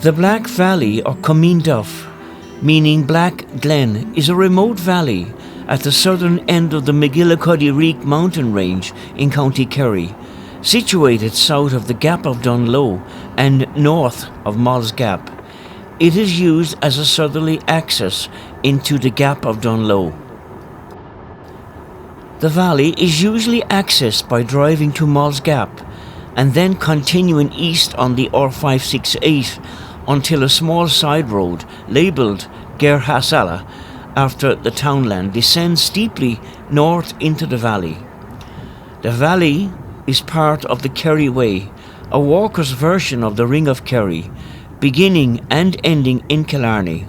The Black Valley, or Comín Duff, meaning Black Glen, is a remote valley at the southern end of the McGillicuddy mountain range in County Kerry, situated south of the Gap of Dunloe and north of Moll's Gap. It is used as a southerly access into the Gap of Dunloe. The valley is usually accessed by driving to Moll's Gap and then continuing east on the R568 until a small side road labelled Ger Hasala after the townland descends steeply north into the valley. The valley is part of the Kerry Way, a walker's version of the Ring of Kerry, beginning and ending in Killarney,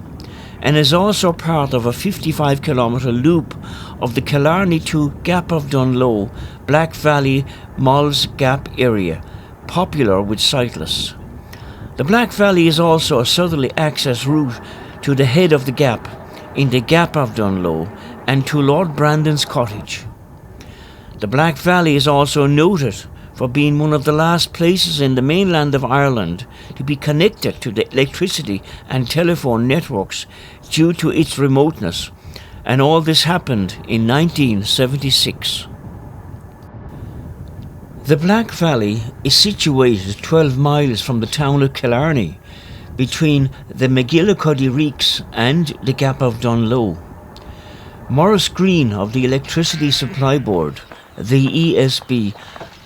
and is also part of a 55-kilometre loop of the Killarney to Gap of Dunloe, Black Valley, Moll's Gap area, popular with cyclists. The Black Valley is also a southerly access route to the head of the Gap, in the Gap of Dunloe, and to Lord Brandon's cottage. The Black Valley is also noted for being one of the last places in the mainland of Ireland to be connected to the electricity and telephone networks due to its remoteness, and all this happened in 1976. The Black Valley is situated 12 miles from the town of Killarney, between the McGillicuddy Reeks and the Gap of Dunloe. Maurice Green of the Electricity Supply Board, the ESB,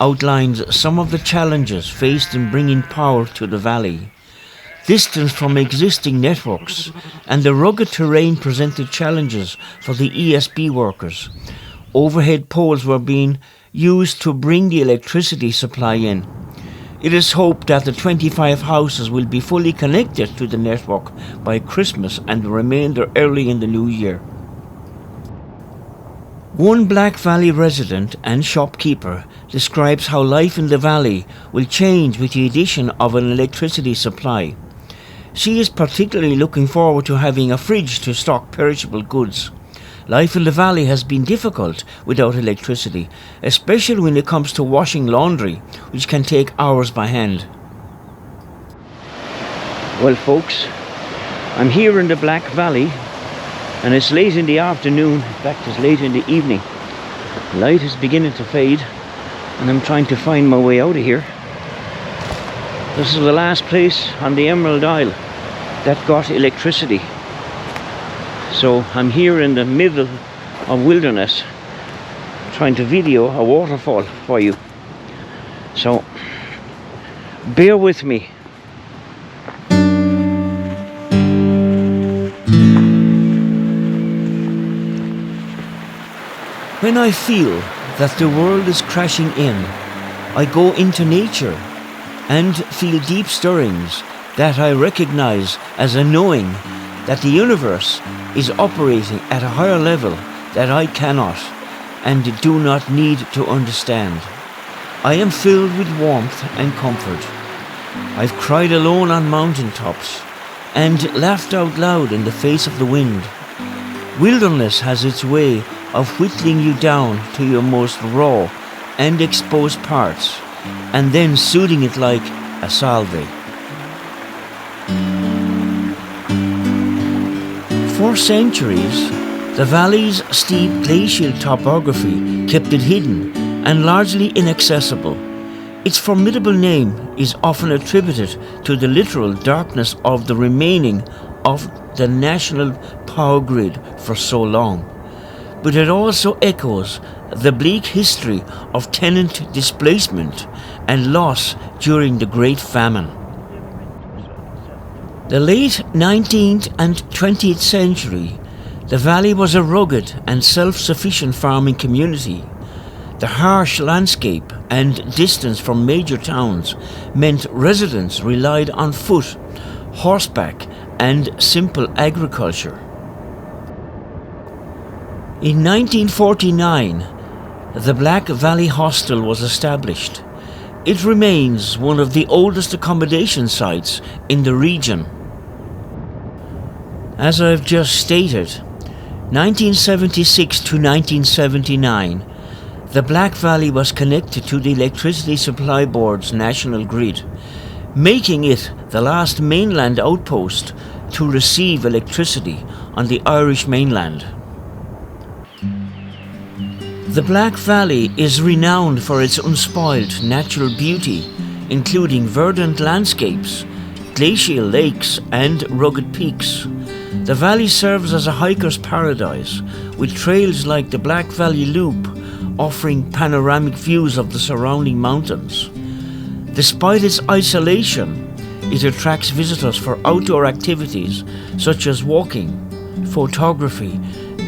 outlines some of the challenges faced in bringing power to the valley. Distance from existing networks and the rugged terrain presented challenges for the ESB workers. Overhead poles were being used to bring the electricity supply in. It is hoped that the 25 houses will be fully connected to the network by Christmas and the remainder early in the new year. One Black Valley resident and shopkeeper describes how life in the valley will change with the addition of an electricity supply. She is particularly looking forward to having a fridge to stock perishable goods. Life in the valley has been difficult without electricity, especially when it comes to washing laundry, which can take hours by hand. Well folks, I'm here in the Black Valley, and it's late in the afternoon, in fact it's late in the evening. The light is beginning to fade, and I'm trying to find my way out of here. This is the last place on the Emerald Isle that got electricity. So I'm here in the middle of wilderness trying to video a waterfall for you. So bear with me. When I feel that the world is crashing in, I go into nature and feel deep stirrings that I recognize as a knowing that the universe is operating at a higher level that I cannot and do not need to understand. I am filled with warmth and comfort. I've cried alone on mountaintops and laughed out loud in the face of the wind. Wilderness has its way of whittling you down to your most raw and exposed parts, and then soothing it like a salve. For centuries, the valley's steep glacial topography kept it hidden and largely inaccessible. Its formidable name is often attributed to the literal darkness of the remaining of the national power grid for so long. But it also echoes the bleak history of tenant displacement and loss during the Great Famine. The late 19th and 20th century, the valley was a rugged and self-sufficient farming community. The harsh landscape and distance from major towns meant residents relied on foot, horseback, and simple agriculture. In 1949, the Black Valley Hostel was established. It remains one of the oldest accommodation sites in the region. As I've just stated, 1976 to 1979, the Black Valley was connected to the Electricity Supply Board's national grid. making it the last mainland outpost to receive electricity on the Irish mainland. The Black Valley is renowned for its unspoiled natural beauty, including verdant landscapes, glacial lakes and rugged peaks. The valley serves as a hiker's paradise, with trails like the Black Valley Loop offering panoramic views of the surrounding mountains. Despite its isolation, it attracts visitors for outdoor activities such as walking, photography,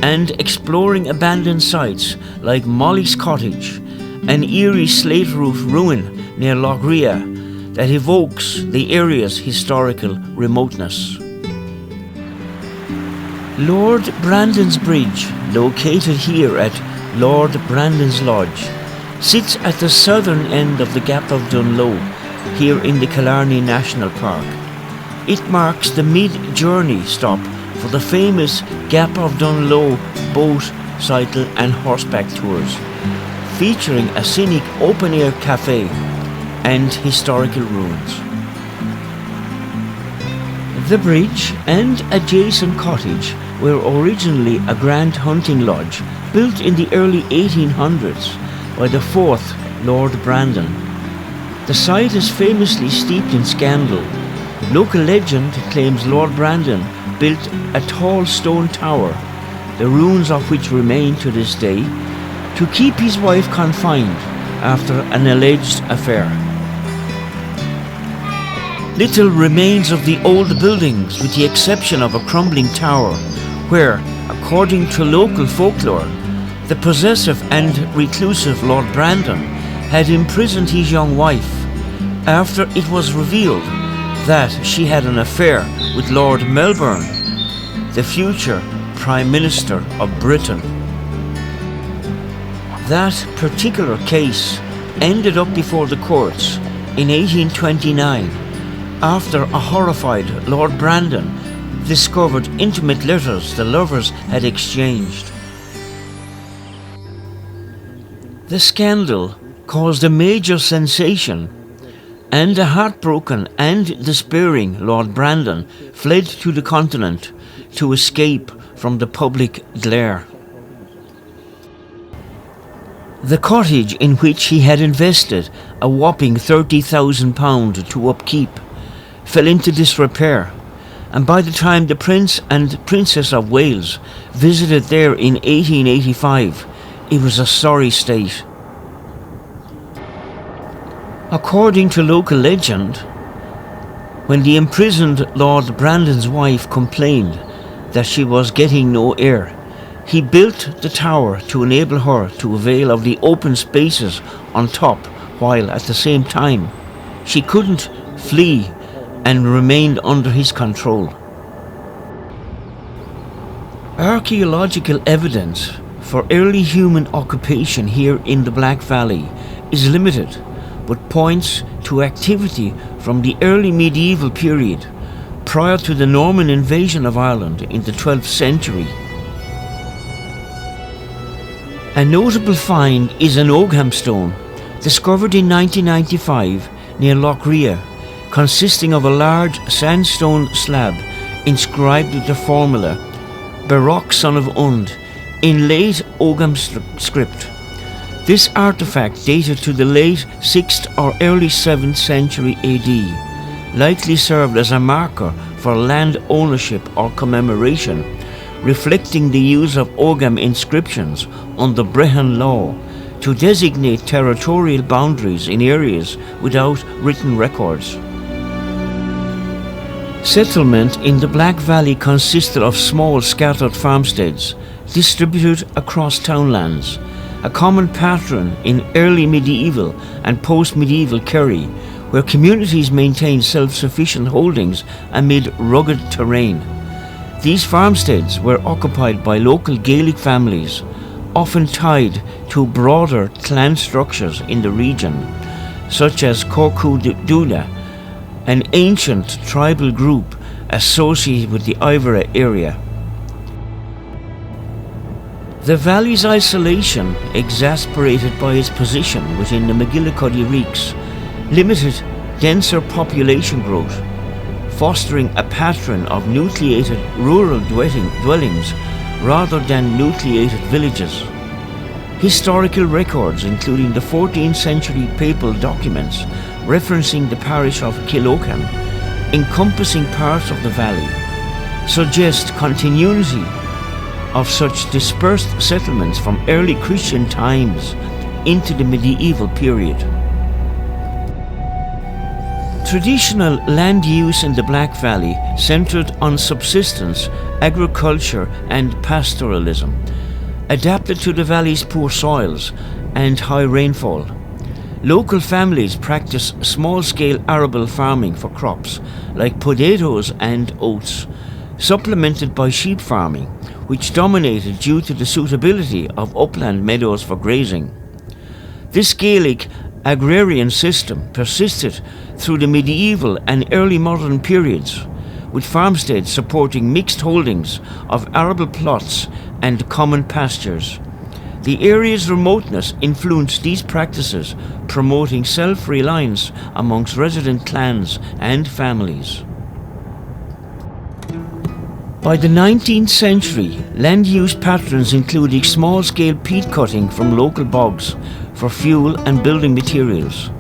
and exploring abandoned sites like Molly's Cottage, an eerie slate roof ruin near Lough Ria that evokes the area's historical remoteness. Lord Brandon's Bridge, located here at Lord Brandon's Lodge, sits at the southern end of the Gap of Dunloe, here in the Killarney National Park. It marks the mid-journey stop for the famous Gap of Dunloe boat, cycle and horseback tours, featuring a scenic open-air cafe and historical ruins. The bridge and adjacent cottage were originally a grand hunting lodge built in the early 1800s by the 4th Lord Brandon. The site is famously steeped in scandal. Local legend claims Lord Brandon built a tall stone tower, the ruins of which remain to this day, to keep his wife confined after an alleged affair. Little remains of the old buildings, with the exception of a crumbling tower where, according to local folklore, the possessive and reclusive Lord Brandon had imprisoned his young wife after it was revealed that she had an affair with Lord Melbourne, the future Prime Minister of Britain. That particular case ended up before the courts in 1829 after a horrified Lord Brandon discovered intimate letters the lovers had exchanged. The scandal caused a major sensation, and a heartbroken and despairing Lord Brandon fled to the continent to escape from the public glare. The cottage, in which he had invested a whopping £30,000 to upkeep, fell into disrepair, and by the time the Prince and Princess of Wales visited there in 1885, it was a sorry state. According to local legend, when the imprisoned Lord Brandon's wife complained that she was getting no air, he built the tower to enable her to avail of the open spaces on top, while at the same time she couldn't flee and remained under his control. Archaeological evidence for early human occupation here in the Black Valley is limited, but points to activity from the early medieval period, prior to the Norman invasion of Ireland in the 12th century. A notable find is an Ogham stone, discovered in 1995 near Lough Ria, consisting of a large sandstone slab inscribed with the formula Baroque son of Und in late Ogham script. This artifact, dated to the late 6th or early 7th century AD, likely served as a marker for land ownership or commemoration, reflecting the use of Ogham inscriptions under Brehon law to designate territorial boundaries in areas without written records. Settlement in the Black Valley consisted of small scattered farmsteads distributed across townlands, a common pattern in early medieval and post-medieval Kerry, where communities maintained self-sufficient holdings amid rugged terrain. These farmsteads were occupied by local Gaelic families, often tied to broader clan structures in the region, such as Corcu Dula, an ancient tribal group associated with the Ivora area. The valley's isolation, exasperated by its position within the McGillicuddy Reeks, limited denser population growth, fostering a pattern of nucleated rural dwellings rather than nucleated villages. Historical records, including the 14th century papal documents referencing the parish of Killocan, encompassing parts of the valley, suggest continuity of such dispersed settlements from early Christian times into the medieval period. Traditional land use in the Black Valley centered on subsistence, agriculture and pastoralism, adapted to the valley's poor soils and high rainfall. Local families practice small-scale arable farming for crops like potatoes and oats, supplemented by sheep farming, which dominated due to the suitability of upland meadows for grazing. This Gaelic agrarian system persisted through the medieval and early modern periods, with farmsteads supporting mixed holdings of arable plots and common pastures. The area's remoteness influenced these practices, promoting self-reliance amongst resident clans and families. By the 19th century, land use patterns included small-scale peat cutting from local bogs for fuel and building materials,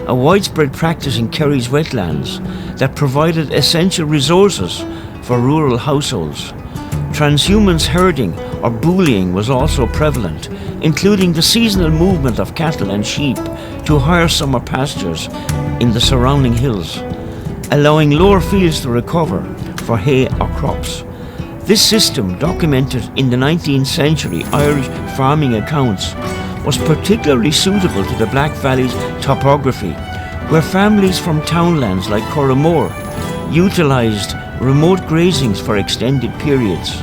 a widespread practice in Kerry's wetlands that provided essential resources for rural households. Transhumance herding or bullying was also prevalent, including the seasonal movement of cattle and sheep to higher summer pastures in the surrounding hills, allowing lower fields to recover for hay or crops. This system, documented in the 19th century Irish farming accounts, was particularly suitable to the Black Valley's topography, where families from townlands like Corrimore utilised remote grazings for extended periods.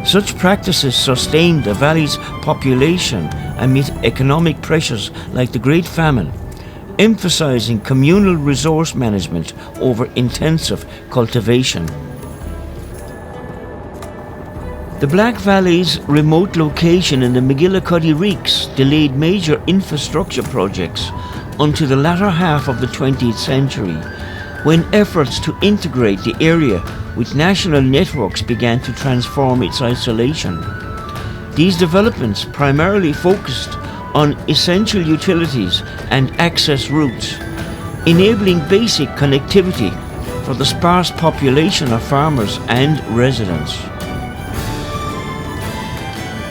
Such practices sustained the valley's population amid economic pressures like the Great Famine, emphasising communal resource management over intensive cultivation. The Black Valley's remote location in the McGillicuddy Reeks delayed major infrastructure projects until the latter half of the 20th century, when efforts to integrate the area with national networks began to transform its isolation. These developments primarily focused on essential utilities and access routes, enabling basic connectivity for the sparse population of farmers and residents.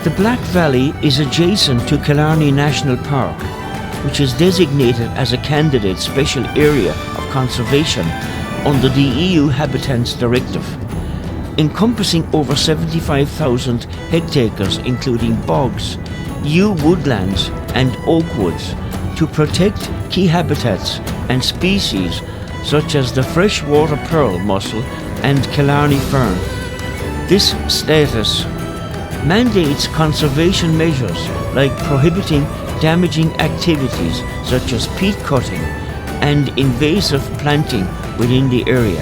The Black Valley is adjacent to Killarney National Park, which is designated as a candidate special area of conservation under the EU Habitats Directive, encompassing over 75,000 hectares including bogs, yew woodlands and oak woods, to protect key habitats and species such as the freshwater pearl mussel and Killarney fern. This status mandates conservation measures like prohibiting damaging activities such as peat cutting and invasive planting within the area.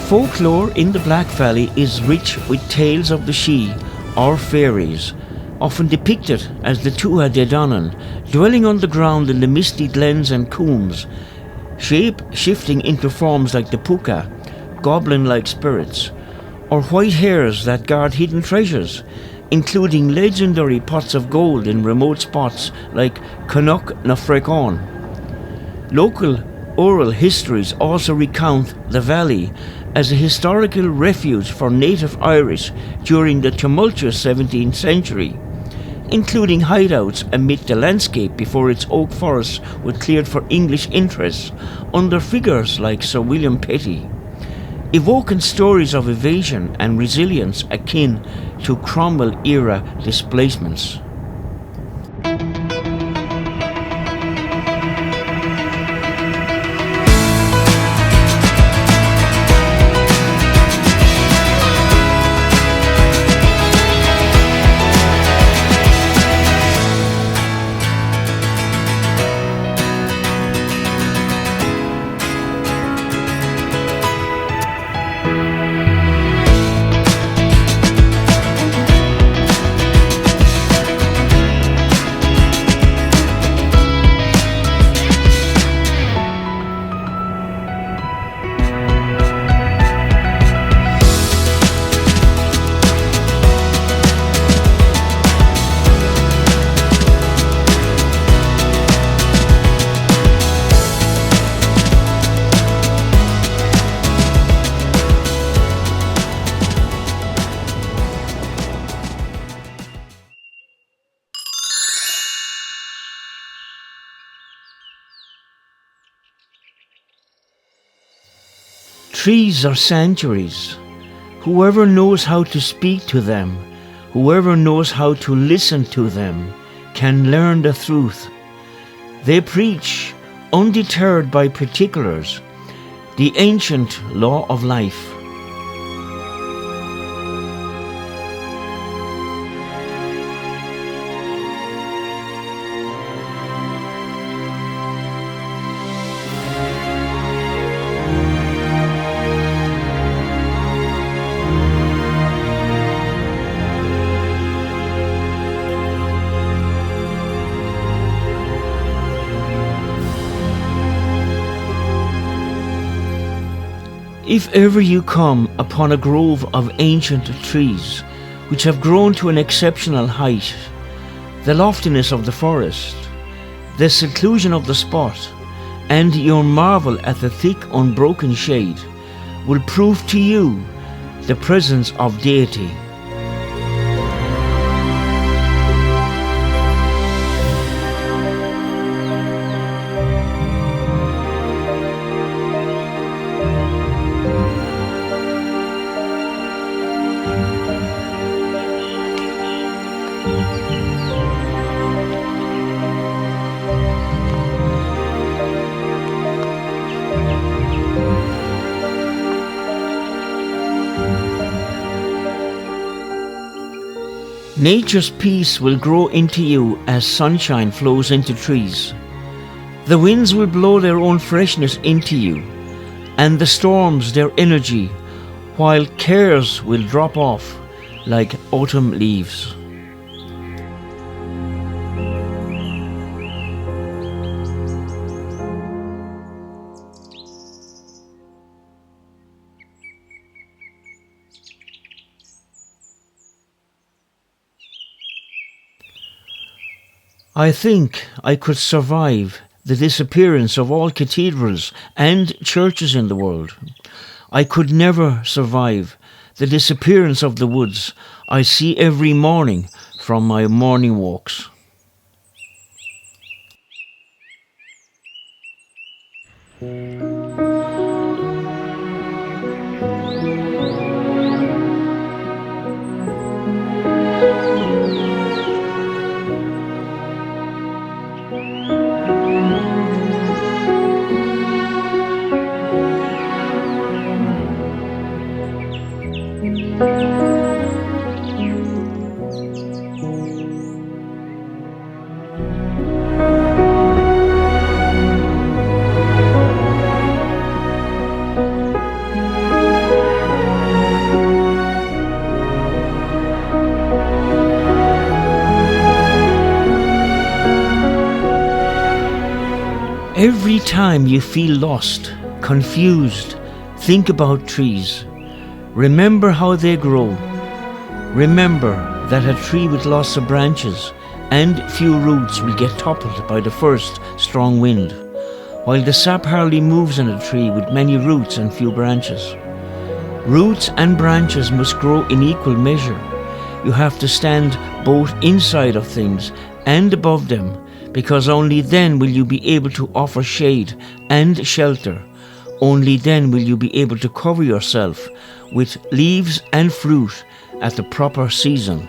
Folklore in the Black Valley is rich with tales of the Sidhe, or fairies, often depicted as the Tuatha De Danann, dwelling underground in the misty glens and combes, shape-shifting into forms like the Puka, goblin-like spirits, or white hares that guard hidden treasures, including legendary pots of gold in remote spots like Canuck na Frecon. Local oral histories also recount the valley as a historical refuge for native Irish during the tumultuous 17th century, including hideouts amid the landscape before its oak forests were cleared for English interests under figures like Sir William Petty, evoking stories of evasion and resilience akin to Cromwell-era displacements. Trees are sanctuaries. Whoever knows how to speak to them, whoever knows how to listen to them, can learn the truth. They preach, undeterred by particulars, the ancient law of life. If ever you come upon a grove of ancient trees, which have grown to an exceptional height, the loftiness of the forest, the seclusion of the spot, and your marvel at the thick unbroken shade, will prove to you the presence of deity. Nature's peace will grow into you as sunshine flows into trees. The winds will blow their own freshness into you, and the storms their energy, while cares will drop off like autumn leaves. I think I could survive the disappearance of all cathedrals and churches in the world. I could never survive the disappearance of the woods I see every morning from my morning walks. Every time you feel lost, confused, think about trees. Remember how they grow. Remember that a tree with lots of branches and few roots will get toppled by the first strong wind, while the sap hardly moves on a tree with many roots and few branches. Roots and branches must grow in equal measure. You have to stand both inside of things and above them, because only then will you be able to offer shade and shelter. Only then will you be able to cover yourself with leaves and fruit at the proper season.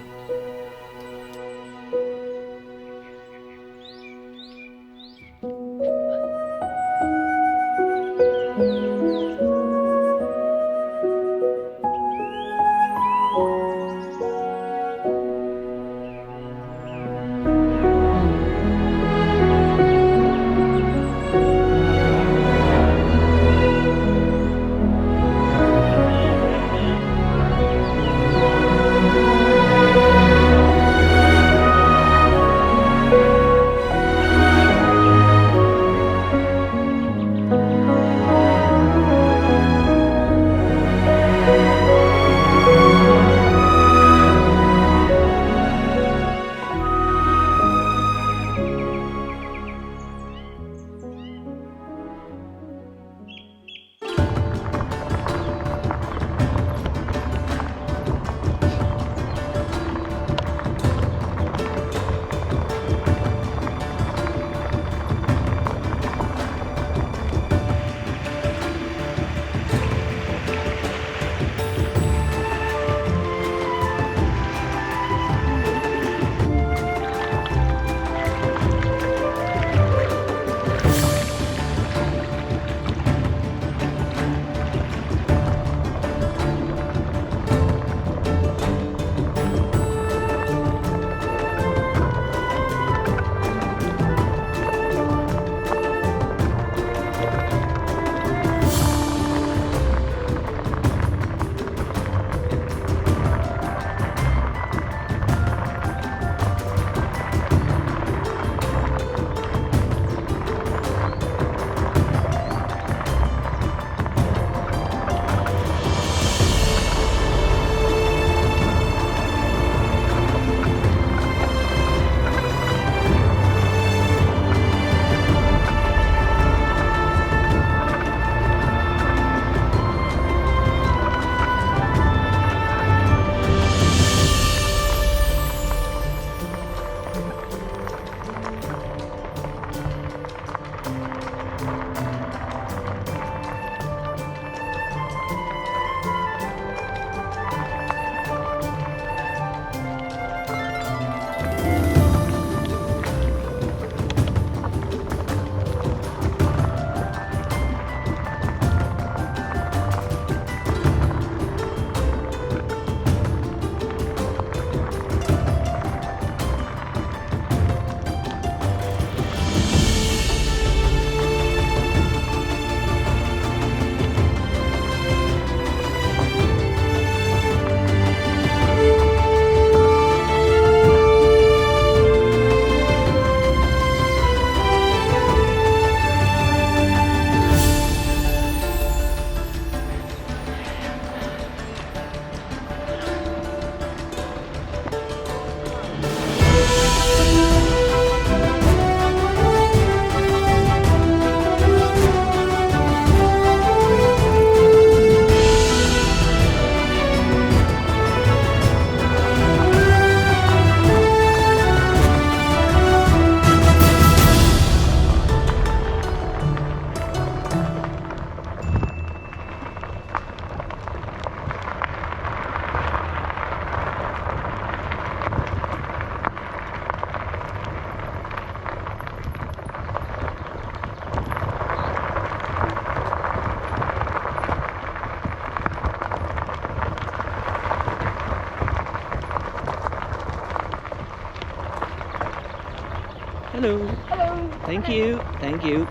Hello. Hello. Thank you. Thank you.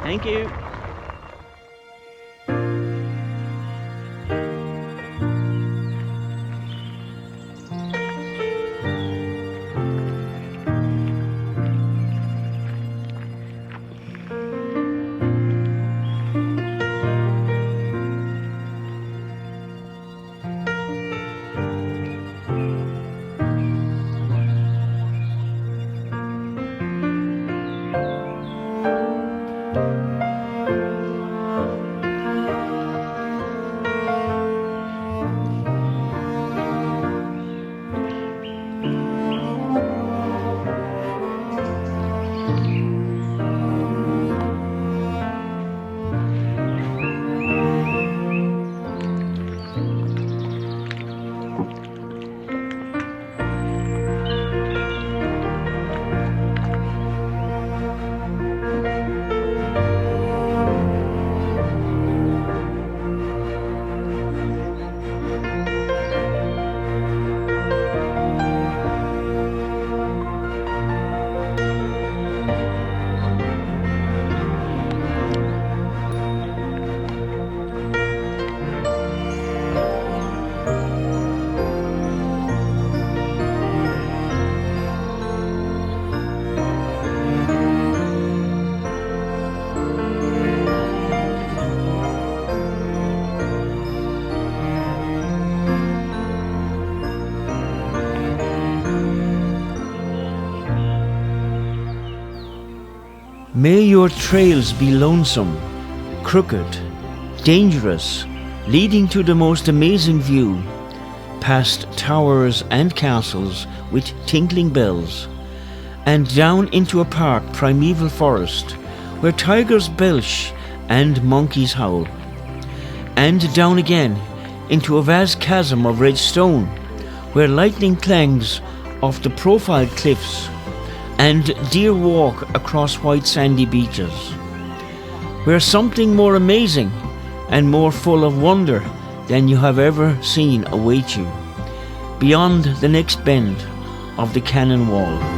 Thank you. May your trails be lonesome, crooked, dangerous, leading to the most amazing view, past towers and castles with tinkling bells, and down into a park primeval forest where tigers belch and monkeys howl, and down again into a vast chasm of red stone where lightning clangs off the profiled cliffs and deer walk across white sandy beaches, where something more amazing and more full of wonder than you have ever seen await you, beyond the next bend of the cannon wall.